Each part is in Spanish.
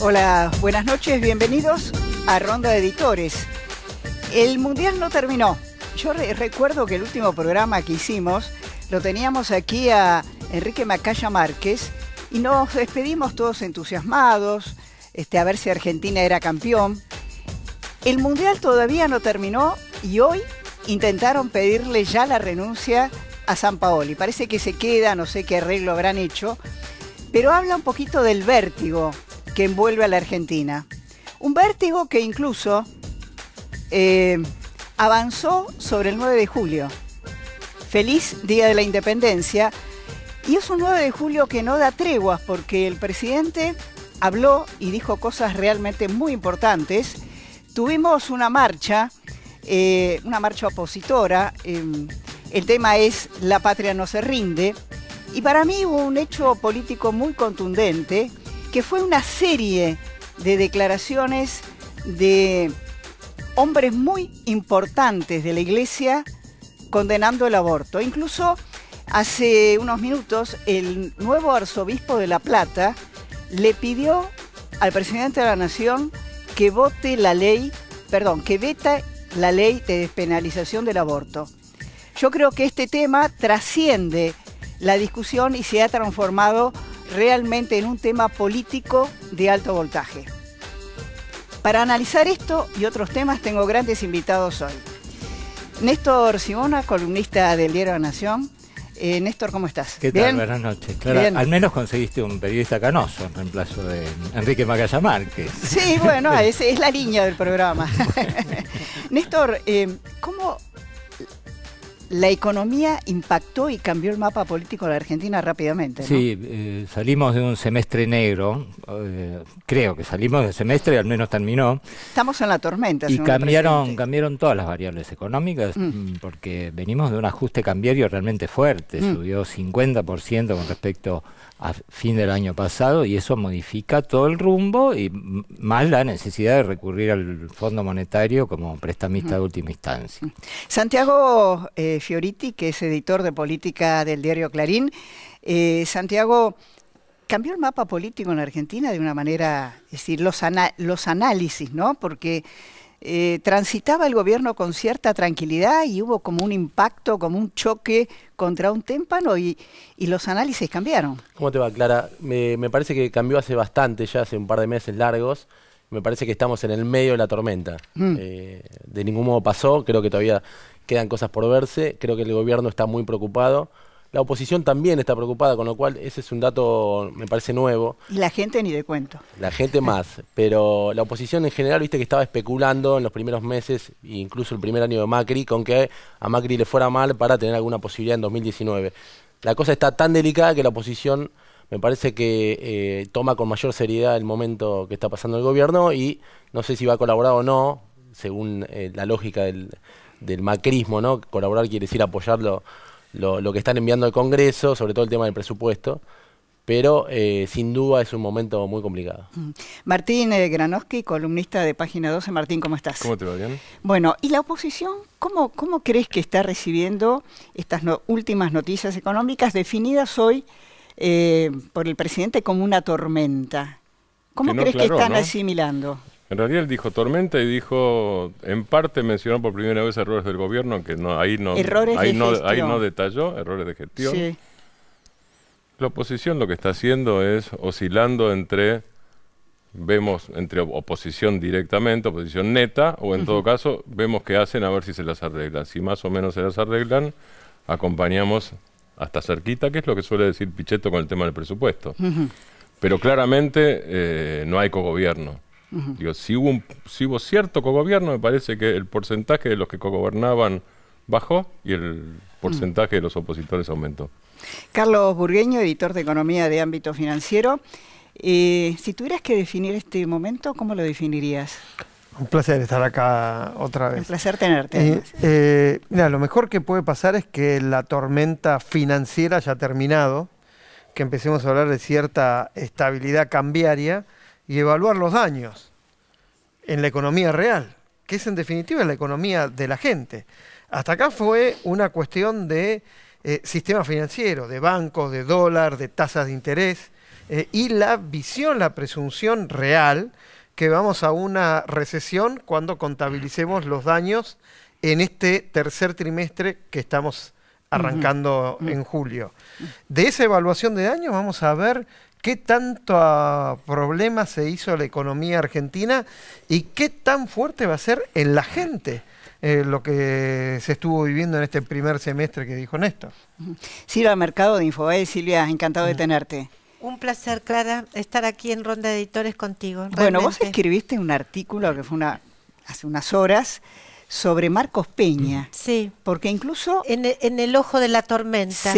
Hola, buenas noches, bienvenidos a Ronda de Editores. El Mundial no terminó. Yo recuerdo que el último programa que hicimos lo teníamos aquí a Enrique Macaya Márquez y nos despedimos todos entusiasmados, a ver si Argentina era campeón. El Mundial todavía no terminó y hoy intentaron pedirle ya la renuncia a Sampaoli. Parece que se queda, no sé qué arreglo habrán hecho, pero habla un poquito del vértigo que envuelve a la Argentina. Un vértigo que incluso avanzó sobre el 9 de julio. Feliz Día de la Independencia. Y es un 9 de julio que no da treguas porque el presidente habló y dijo cosas realmente muy importantes. Tuvimos una marcha opositora. El tema es La patria no se rinde. Y para mí hubo un hecho político muy contundente, que fue una serie de declaraciones de hombres muy importantes de la Iglesia condenando el aborto. Incluso hace unos minutos el nuevo arzobispo de La Plata le pidió al presidente de la Nación que vete la ley de despenalización del aborto. Yo creo que este tema trasciende la discusión y se ha transformado realmente en un tema político de alto voltaje. Para analizar esto y otros temas tengo grandes invitados hoy. Néstor Simona, columnista del Diario La Nación. Néstor, ¿cómo estás? ¿Qué tal? ¿Bien? Buenas noches. Clara, al menos conseguiste un periodista canoso en reemplazo de Enrique Macaya Márquez. Sí, bueno, es la línea del programa. Néstor, ¿cómo la economía impactó y cambió el mapa político de la Argentina rápidamente, ¿no? Sí, salimos de un semestre negro, creo que salimos del semestre, al menos terminó. Estamos en la tormenta. Y cambiaron todas las variables económicas, porque venimos de un ajuste cambiario realmente fuerte, subió 50% con respecto a fin del año pasado, y eso modifica todo el rumbo, y más la necesidad de recurrir al Fondo Monetario como prestamista de última instancia. Santiago Fioriti, que es editor de política del diario Clarín. Santiago, ¿cambió el mapa político en Argentina de una manera, es decir, los análisis, ¿no? Porque transitaba el gobierno con cierta tranquilidad y hubo como un impacto, como un choque contra un témpano y los análisis cambiaron. ¿Cómo te va, Clara? Me parece que cambió hace bastante, ya hace un par de meses largos. Me parece que estamos en el medio de la tormenta. De ningún modo pasó, creo que todavía quedan cosas por verse. Creo que el gobierno está muy preocupado. La oposición también está preocupada, con lo cual ese es un dato, me parece, nuevo. Y la gente ni de cuento. La gente más, pero la oposición en general, viste que estaba especulando en los primeros meses, incluso el primer año de Macri, con que a Macri le fuera mal para tener alguna posibilidad en 2019. La cosa está tan delicada que la oposición me parece que toma con mayor seriedad el momento que está pasando el gobierno y no sé si va a colaborar o no, según la lógica del macrismo, ¿no? Colaborar quiere decir apoyar lo que están enviando al Congreso, sobre todo el tema del presupuesto, pero sin duda es un momento muy complicado. Martín Granowski, columnista de Página 12. Martín, ¿cómo estás? ¿Cómo te va? ¿Bien? Bueno, ¿y la oposición cómo crees que está recibiendo estas últimas noticias económicas definidas hoy por el presidente como una tormenta? ¿Cómo crees que están asimilando? En realidad él dijo tormenta y dijo, en parte mencionó por primera vez errores del gobierno, aunque ahí no detalló, errores de gestión. Sí. La oposición lo que está haciendo es oscilando entre oposición directamente, oposición neta, o en todo caso, vemos qué hacen a ver si se las arreglan. Si más o menos se las arreglan, acompañamos hasta cerquita, que es lo que suele decir Pichetto con el tema del presupuesto. Pero claramente no hay cogobierno. Digo, si hubo cierto cogobierno, me parece que el porcentaje de los que cogobernaban bajó y el porcentaje de los opositores aumentó. Carlos Burgueño, editor de Economía de Ámbito Financiero. Si tuvieras que definir este momento, ¿cómo lo definirías? Un placer estar acá otra vez. Un placer tenerte. Mira, lo mejor que puede pasar es que la tormenta financiera haya terminado, que empecemos a hablar de cierta estabilidad cambiaria y evaluar los daños en la economía real, que es en definitiva la economía de la gente. Hasta acá fue una cuestión de sistema financiero, de bancos, de dólar, de tasas de interés, y la visión, la presunción real que vamos a una recesión cuando contabilicemos los daños en este tercer trimestre que estamos arrancando en julio. De esa evaluación de daños vamos a ver qué tanto problema se hizo a la economía argentina y qué tan fuerte va a ser en la gente lo que se estuvo viviendo en este primer semestre que dijo Néstor. Silvia Mercado de Infobae. Silvia, encantado de tenerte. Un placer, Clara, estar aquí en Ronda de Editores contigo. Bueno, realmente. vos escribiste un artículo que fue hace unas horas sobre Marcos Peña. Sí. Porque incluso... En el ojo de la tormenta.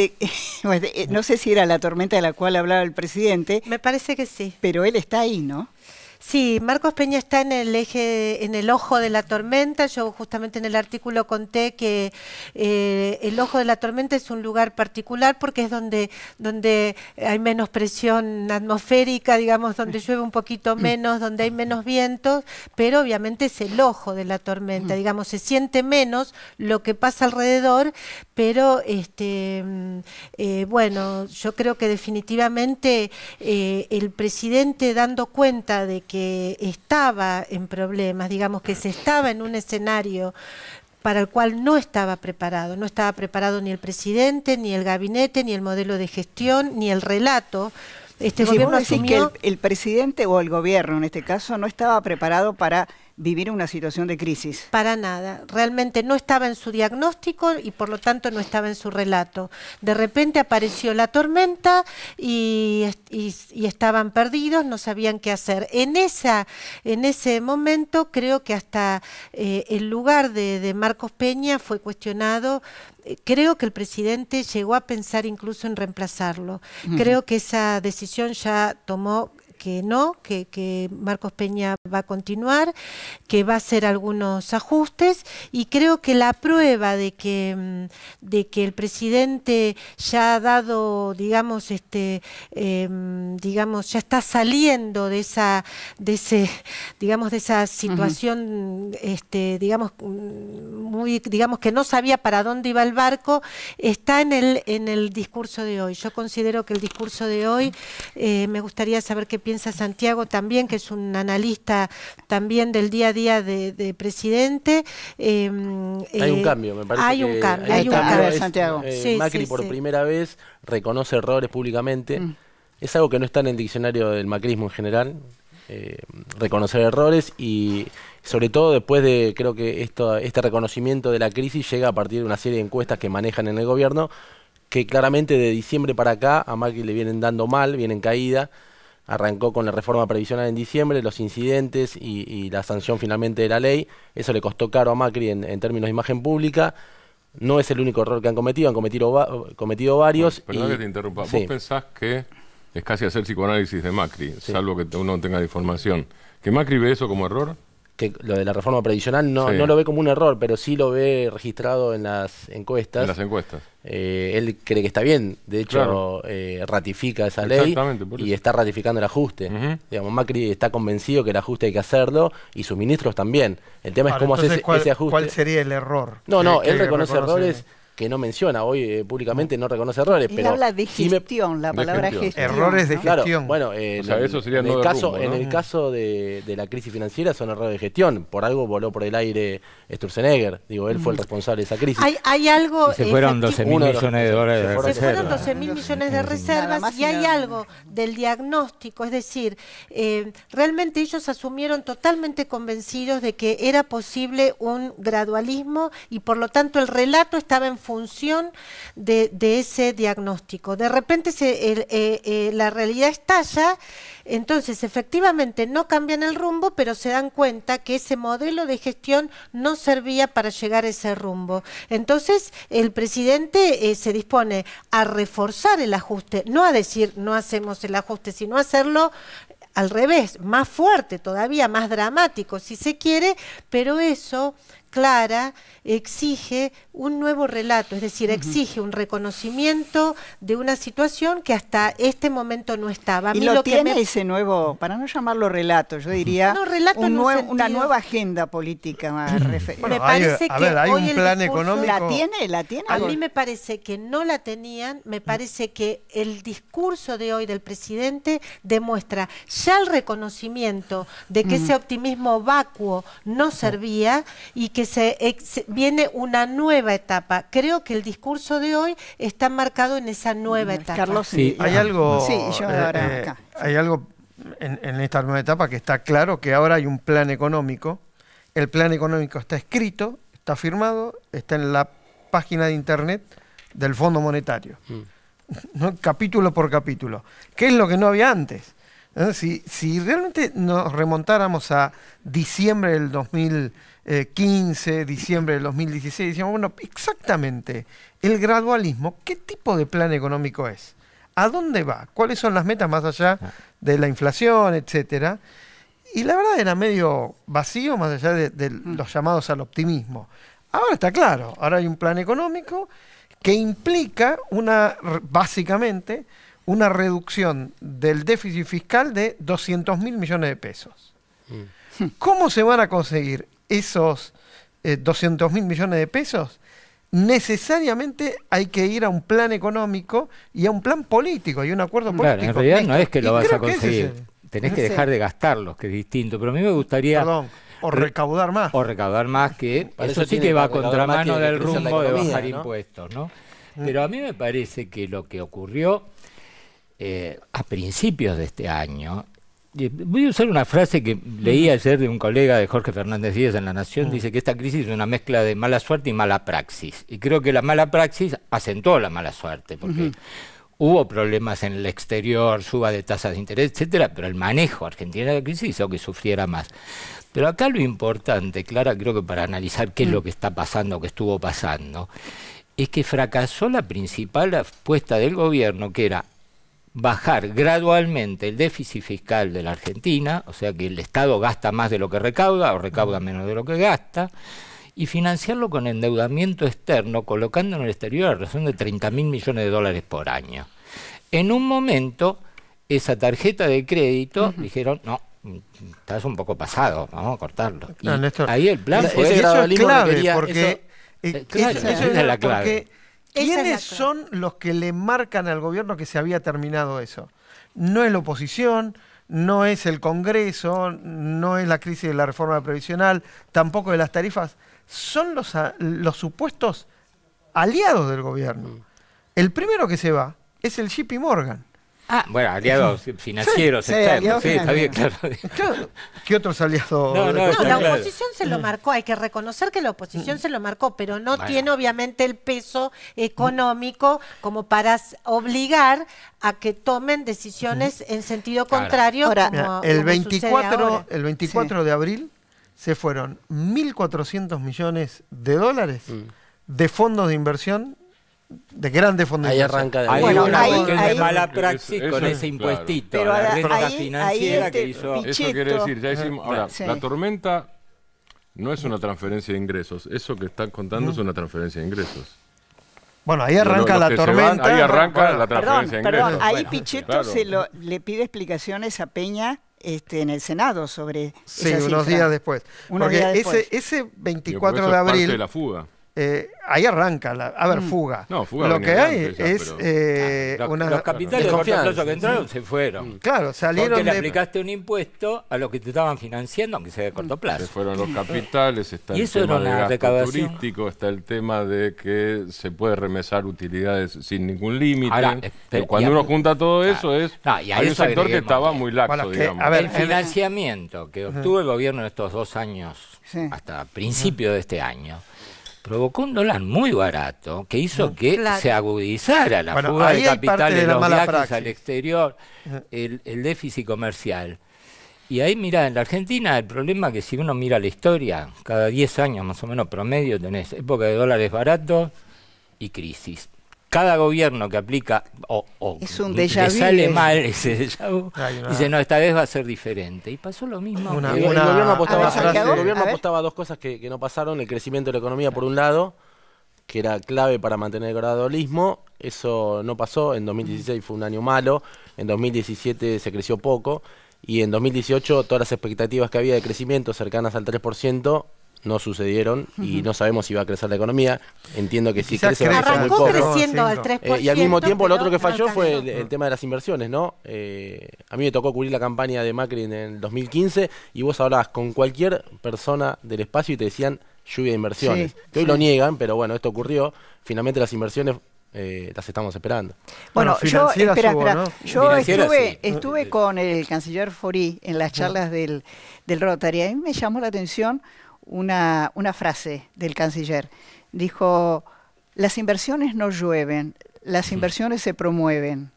No sé si era la tormenta de la cual hablaba el presidente. Me parece que sí. Pero él está ahí, ¿no? Sí, Marcos Peña está en el ojo de la tormenta. Yo justamente en el artículo conté que el ojo de la tormenta es un lugar particular porque es donde hay menos presión atmosférica, digamos, donde llueve un poquito menos, donde hay menos vientos, pero obviamente es el ojo de la tormenta, digamos, se siente menos lo que pasa alrededor, pero bueno, yo creo que definitivamente el presidente, dando cuenta de que estaba en problemas, digamos que se estaba en un escenario para el cual no estaba preparado ni el presidente, ni el gabinete, ni el modelo de gestión, ni el relato. Este gobierno asumió que el presidente o el gobierno en este caso no estaba preparado para vivir una situación de crisis. Para nada, realmente no estaba en su diagnóstico y por lo tanto no estaba en su relato. De repente apareció la tormenta y estaban perdidos, no sabían qué hacer. En ese momento creo que hasta el lugar de Marcos Peña fue cuestionado. Creo que el presidente llegó a pensar incluso en reemplazarlo. Creo que esa decisión ya tomó que no, que Marcos Peña va a continuar, que va a hacer algunos ajustes y creo que la prueba de que el presidente ya ha dado, digamos, digamos, ya está saliendo de esa situación, digamos, digamos que no sabía para dónde iba el barco, está en el discurso de hoy. Yo considero que el discurso de hoy, me gustaría saber qué piensa Santiago también, que es un analista también del día a día de presidente. Hay un cambio, me parece. Hay un cambio, Santiago. Macri por primera vez reconoce errores públicamente. Es algo que no está en el diccionario del macrismo en general. Reconocer errores y sobre todo después de, creo que este reconocimiento de la crisis llega a partir de una serie de encuestas que manejan en el gobierno, que claramente de diciembre para acá a Macri le vienen dando mal, vienen caída. Arrancó con la reforma previsional en diciembre, los incidentes y la sanción finalmente de la ley. Eso le costó caro a Macri en términos de imagen pública. No es el único error que han cometido cometido varios. Bueno, perdón que te interrumpa. ¿Vos pensás que es casi hacer psicoanálisis de Macri, salvo que uno no tenga la información, que Macri ve eso como error? Que lo de la reforma previsional no lo ve como un error, pero sí lo ve registrado en las encuestas. En las encuestas. Él cree que está bien, de hecho ratifica esa ley y está ratificando el ajuste. Digamos, Macri está convencido que el ajuste hay que hacerlo y sus ministros también. El tema es cómo hacer ese ajuste. ¿Cuál sería el error? No, él reconoce errores que no menciona, hoy públicamente no reconoce errores. Él habla de gestión, la palabra gestión. Errores de gestión. Claro, bueno, eso sería en el caso de la crisis financiera son errores de gestión. Por algo voló por el aire Sturzenegger. Digo, él fue el responsable de esa crisis. Hay algo... Se fueron 12.000 millones de dólares de reservas. Se fueron 12.000 millones de reservas y hay algo del diagnóstico, es decir, realmente ellos asumieron totalmente convencidos de que era posible un gradualismo y por lo tanto el relato estaba en función de ese diagnóstico. De repente la realidad estalla, entonces efectivamente no cambian el rumbo, pero se dan cuenta que ese modelo de gestión no servía para llegar a ese rumbo. Entonces el presidente se dispone a reforzar el ajuste, no a decir no hacemos el ajuste, sino a hacerlo al revés, más fuerte, todavía más dramático si se quiere, pero eso clara, exige un nuevo relato, es decir, exige un reconocimiento de una situación que hasta este momento no estaba. A Y mí lo que tiene ese nuevo, para no llamarlo relato, yo diría No, relato en un una sentido- nueva agenda política más Bueno, Me parece a que ver, hay hoy un el plan discurso- económico. ¿La tiene? A mí me parece que no la tenían, me parece que el discurso de hoy del presidente demuestra ya el reconocimiento de que ese optimismo vacuo no servía y que viene una nueva etapa. Creo que el discurso de hoy está marcado en esa nueva etapa. Carlos, Sí, Hay algo, Sí, yo ahora acá. hay algo en esta nueva etapa que está claro, que ahora hay un plan económico. El plan económico está escrito, está firmado, está en la página de internet del Fondo Monetario, ¿no? Capítulo por capítulo. ¿Qué es lo que no había antes? Si realmente nos remontáramos a diciembre del 2015, diciembre del 2016, decíamos, bueno, exactamente, el gradualismo, ¿qué tipo de plan económico es? ¿A dónde va? ¿Cuáles son las metas más allá de la inflación, etcétera? Y la verdad era medio vacío, más allá de los llamados al optimismo. Ahora está claro, ahora hay un plan económico que implica básicamente una reducción del déficit fiscal de 200.000 millones de pesos. ¿Cómo se van a conseguir esos 200.000 millones de pesos? Necesariamente hay que ir a un plan económico y a un plan político y un acuerdo político. Claro, en realidad no es que lo Y vas creo a que ese conseguir. es el- Tenés que dejar de gastarlos, que es distinto. Pero a mí me gustaría... Perdón, o recaudar más. O recaudar más, que Para eso eso sí tiene que va a para recaudar más, contramano tiene que del crecer la rumbo de economía, bajar ¿no? impuestos, ¿no? Pero a mí me parece que lo que ocurrió a principios de este año, voy a usar una frase que leí ayer de un colega de Jorge Fernández Díaz en La Nación, dice que esta crisis es una mezcla de mala suerte y mala praxis. Y creo que la mala praxis acentuó la mala suerte, porque hubo problemas en el exterior, suba de tasas de interés, etcétera, pero el manejo argentino de la crisis hizo que sufriera más. Pero acá lo importante, Clara, creo que para analizar qué es lo que está pasando, que estuvo pasando, es que fracasó la principal apuesta del gobierno, que era bajar gradualmente el déficit fiscal de la Argentina, o sea que el Estado gasta más de lo que recauda o recauda menos de lo que gasta, y financiarlo con endeudamiento externo, colocando en el exterior a razón de 30.000 millones de dólares por año. En un momento, esa tarjeta de crédito, dijeron, no, estás un poco pasado, vamos a cortarlo. Y No, Néstor, ahí el plan ese fue... Eso es gradualismo que clave, quería- porque claro, eso esa es la clave. porque Esa es ¿quiénes la clave. son los que le marcan al gobierno que se había terminado eso? No es la oposición, no es el Congreso, no es la crisis de la reforma previsional, tampoco de las tarifas, son los supuestos aliados del gobierno. El primero que se va es el JP Morgan. Ah, bueno, aliados financieros Sí, externos, aliados sí, está bien, financieros. claro. Claro, ¿qué otros aliados? No, No, está la claro. oposición se lo marcó, hay que reconocer que la oposición se lo marcó, pero no Bueno. tiene obviamente el peso económico como para obligar a que tomen decisiones en sentido Claro. contrario. Ahora, Mira, como el sucede 24, ahora. el 24 de abril se fueron 1.400 millones de dólares de fondos de inversión, de grandes fondos de Ahí inversión. arranca de Hay Bueno, una ahí- cuestión ahí- de mala praxis Eso con es, ese claro. impuestito, Pero la ahí- renta ahí financiera que hizo... Pichetto- Eso quiere decir, ya hicimos... Ahora, Sí. la tormenta no es una transferencia de ingresos. Eso que están contando es una transferencia de ingresos. Bueno, ahí arranca Los la que se tormenta. van, ahí arranca Bueno, la Perdón, transferencia de ingresos. perdón, ahí Bueno, Pichetto claro. le pide explicaciones a Peña en el Senado sobre Sí, esa unos cifra. días después. Unos Porque días después. ese Digo, porque 24 eso de es parte abril, de la fuga. ahí arranca. Fuga. No, fuga Lo venía que de hay antes ya, es pero- Los capitales de corto Desconfianza, plazo que entraron se fueron. Claro, salieron Porque le de... aplicaste un impuesto a lo que te estaban financiando, aunque sea de corto Se plazo. fueron los capitales, está Y el eso tema era del una gasto recaudación. turístico, está el tema de que se puede remesar utilidades sin ningún límite. Ahora, Pero cuando y a- uno junta todo claro. eso es... No, y a hay un eso sector que agreguémosle. estaba muy laxo, Bueno, que, digamos. a ver, El financiamiento que obtuvo el gobierno en estos 2 años, Sí. hasta principio de este año, provocó un dólar muy barato que hizo que Claro. se agudizara la Bueno, fuga ahí de hay parte capitales, de la los mala viajes praxis. al exterior, el déficit comercial. Y ahí, mira, en la Argentina el problema es que si uno mira la historia, cada 10 años más o menos promedio tenés época de dólares baratos y crisis. cada gobierno que aplica o Es un le déjà vu, sale mal ese déjà vu, Hay una- dice, no, esta vez va a ser diferente. Y pasó lo mismo. Una- El una- gobierno apostaba, A ver, Santiago, el gobierno a ver. apostaba a dos cosas que no pasaron: el crecimiento de la economía por un lado, que era clave para mantener el gradualismo. Eso no pasó. En 2016 fue un año malo, en 2017 se creció poco, y en 2018 todas las expectativas que había de crecimiento cercanas al 3% no sucedieron, y no sabemos si va a crecer la economía. Entiendo que si Quizás crece va a crecer muy Arrancó poco. creciendo al Sí, 3%. Y al mismo tiempo lo pero otro que falló no fue alcanzó. el tema de las inversiones, ¿no? A mí me tocó cubrir la campaña de Macri en el 2015, y vos hablabas con cualquier persona del espacio y te decían lluvia de inversiones. Sí, Que hoy sí. lo niegan, pero bueno, esto ocurrió. Finalmente las inversiones las estamos esperando. Bueno, Bueno, yo, financieras espera, hubo, espera. ¿no? Yo Financieras, sí. estuve con el canciller Faury en las charlas del Rotary. A mí me llamó la atención una frase del canciller. Dijo, las inversiones no llueven, las inversiones se promueven.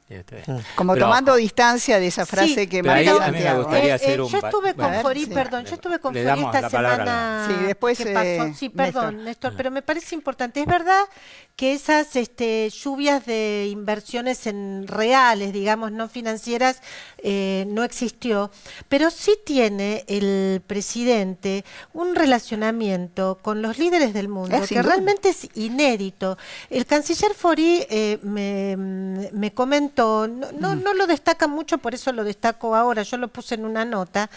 Como Pero, tomando distancia de esa frase Sí, que pero ahí marca a mí me Santiago. gustaría hacer un yo estuve A ver, con Faury, sí. perdón, yo estuve con Le Faury damos esta la palabra semana. Sí, después, ¿Qué pasó? Sí, perdón, Néstor. Néstor, pero me parece importante. Es verdad que esas lluvias de inversiones en reales, digamos, no financieras, no existió, pero sí tiene el presidente un relacionamiento con los líderes del mundo sin que duda. realmente es inédito. El canciller Faury me comentó, no lo destaca mucho, por eso lo destaco ahora, yo lo puse en una nota.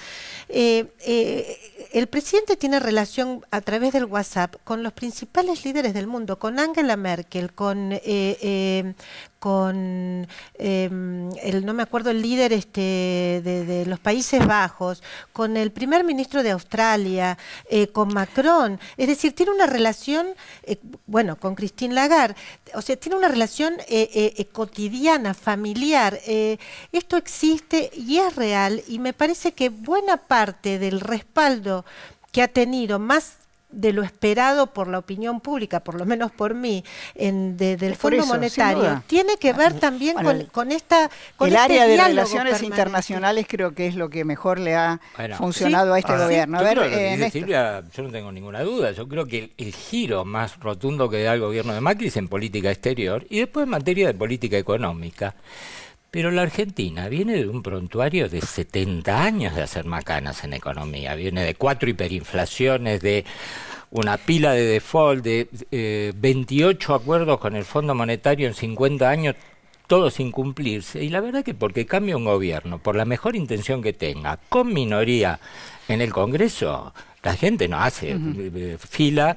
El presidente tiene relación a través del WhatsApp con los principales líderes del mundo, con Angela Merkel, con no me acuerdo el líder de los Países Bajos, con el primer ministro de Australia, con Macron. Es decir, tiene una relación, bueno, con Christine Lagarde, o sea, tiene una relación cotidiana, familiar. Esto existe y es real, y me parece que buena parte del respaldo que ha tenido, más de lo esperado por la opinión pública, por lo menos por mí, del Por Fondo eso, sin Monetario, duda. Con Bueno, con el este área de diálogo relaciones permanente. internacionales creo que es lo que mejor le ha Bueno. funcionado a este Ah, sí. gobierno. A Yo ver, creo que lo que dice Néstor. Silvia, yo no tengo ninguna duda. Yo creo que el giro más rotundo que da el gobierno de Macri es en política exterior y después en materia de política económica. Pero la Argentina viene de un prontuario de 70 años de hacer macanas en economía. Viene de 4 hiperinflaciones, de una pila de default, de 28 acuerdos con el Fondo Monetario en 50 años, todos sin cumplirse. Y la verdad que porque cambia un gobierno, por la mejor intención que tenga, con minoría en el Congreso, la gente no hace fila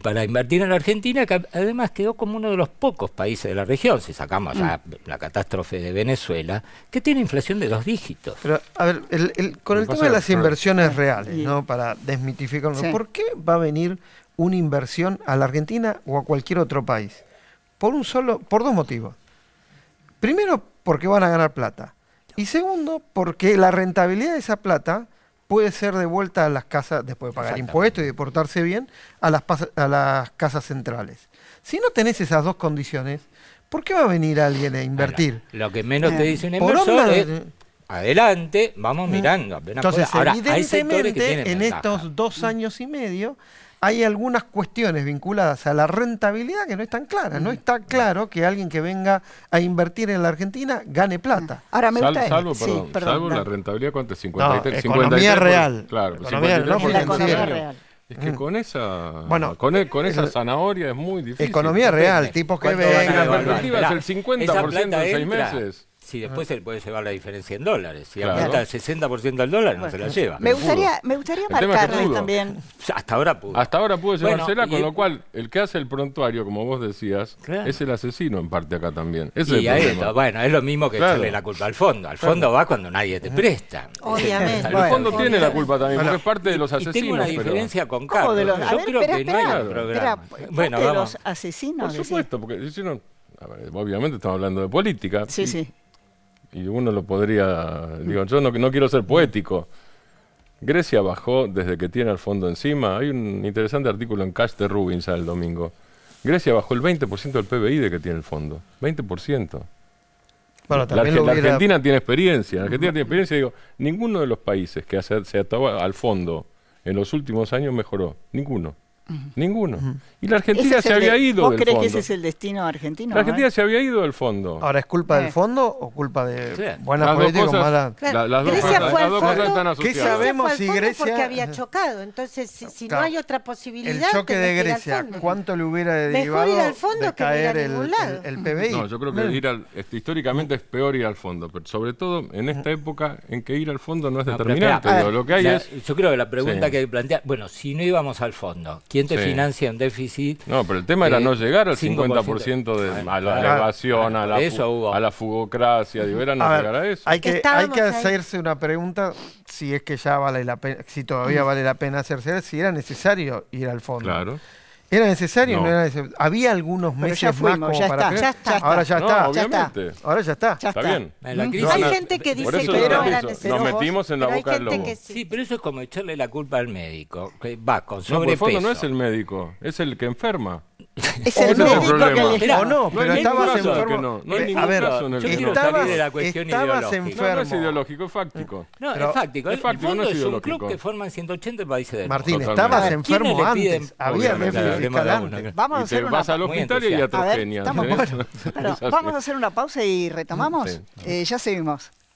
para invertir en la Argentina, que además quedó como uno de los pocos países de la región, si sacamos ya la catástrofe de Venezuela, que tiene inflación de 2 dígitos. Pero, a ver, con el Lo que tema pasa de es las que- inversiones reales, Sí. ¿no? Para desmitificarlo, Sí. ¿por qué va a venir una inversión a la Argentina o a cualquier otro país? Por dos motivos. Primero, porque van a ganar plata. Y segundo, porque la rentabilidad de esa plata puede ser devuelta a las casas, después de pagar Exactamente. impuestos y de portarse bien, a las casas centrales. Si no tenés esas dos condiciones, ¿por qué va a venir alguien a invertir? Bueno, lo que menos te dice un Por inversor onda es, de- adelante, vamos mirando. apenas Entonces, pueda. Ahora, hay sectores que evidentemente, tienen en ventaja. estos 2 años y medio, hay algunas cuestiones vinculadas a la rentabilidad que no están claras. No está claro que alguien que venga a invertir en la Argentina gane plata. Ahora me gusta... Salvo, sí, perdón, perdón, salvo la dale. rentabilidad, ¿cuánto es? No, 53, economía real. Claro, Economía, no 53% la economía financiero. real. Es que con esa, Bueno, con esa zanahoria es muy difícil. Economía real, tipos que ¿Cuánto van a Si la vengan. evaluar? perspectiva es el Esperá, 50% esa plata en 6 entra, meses. Si después se le puede llevar la diferencia en dólares. Si Claro. aumenta el 60% del dólar, no se la lleva. Me gustaría tema es que marcarles pudo. también... Hasta ahora pudo. Hasta ahora pudo Bueno, llevársela, y- con lo cual el que hace el prontuario, como vos decías, Claro. es el asesino en parte acá también. Ese Y es ahí el está. problema. Bueno, es lo mismo que Claro. echarle la culpa al fondo. Al fondo va cuando nadie te presta. Obviamente. El Bueno, fondo tiene la culpa también, Bueno, porque es parte de los Y asesinos. tengo una pero- diferencia con ¿Cómo Carlos. de los- Yo a ver, creo espera, que no hay espera, un programa. espera, Bueno, parte de vamos. los asesinos. Por decís. supuesto, porque si no, a ver, obviamente estamos hablando de política. Sí, sí. Y uno lo podría, digo, yo no quiero ser poético. Grecia bajó desde que tiene al fondo encima. Hay un interesante artículo en Cash de Rubins el domingo. Grecia bajó el 20% del PBI de que tiene el fondo. 20%. Bueno, La, también Arge- lo la hubiera- Argentina tiene experiencia. La Argentina tiene experiencia. Digo, ninguno de los países que se ató al fondo en los últimos años mejoró. Ninguno. Ninguno. Y la Ese Argentina es se el había ido ¿Vos del crees fondo. que ese es el destino argentino? La Argentina ¿eh? se había ido del fondo. Ahora, ¿es culpa del Sí. fondo o culpa de Sí. buenas Las dos políticas o cosas- malas? Claro, las dos Grecia cosas, fue las al dos cosas fondo. están ¿Qué asociadas. sabemos? Fue al si fondo Grecia- porque había chocado. Entonces, si Claro. no hay otra El posibilidad, choque de tenés que ir al Grecia, fondo. ¿cuánto le hubiera Mejor derivado ir al fondo de que no ir a caer ningún lado. el PBI? No, yo creo que históricamente es peor ir al fondo, pero sobre todo en esta época en que ir al fondo no es No, pero determinante. espera, Digo, lo que hay la- es... Yo creo que la pregunta Sí. que plantea, bueno, si no íbamos al fondo, ¿quién te Sí. financia un déficit? No, pero el tema era no llegar al 50% de, Bueno, a la claro. evasión, a Por eso hubo. la fugocracia, digo, era no A ver, llegar a eso. hay que Estábamos ahí. hacerse una pregunta si es que ya vale la pena, si todavía vale la pena hacerse, si era necesario ir al fondo. Claro. ¿Era necesario o No. no era necesario? Había algunos Pero meses ya más fuimos, como ya para está, que- ya está. Ahora ya No, está. obviamente. Ahora ya está. Ya Está está. bien. La crisis- Hay No, gente que por dice eso que lo no que era hizo, necesario. nos metimos en la Pero hay boca del gente lobo. que Sí, pero eso es como echarle la culpa al médico, que va con No, por el sobrepeso. fondo no es el médico, es el que enferma. Es O el no. médico que problema. le Mirá, O no, No pero hay ningún estabas caso en el que enfermo. no hay A ningún ver, caso en el yo que quiero no. salir de la cuestión estabas ideológica. enfermo. No, no es ideológico, es fáctico. No, Pero- es fáctico. es El fáctico, fondo no es es un ideológico. club que forman 180 países del Martín, mundo. Totalmente. estabas A ver, enfermo ¿quiénes le piden? antes. Había Obviamente. déficit Hablemos fiscal de uno, antes. Vamos a Y te hacer una vas al muy hospital y entusiasta. A ver, atrogenias. estamos ¿tenés? Bueno, Es así. vamos a hacer una pausa y retomamos. Sí. Ya seguimos.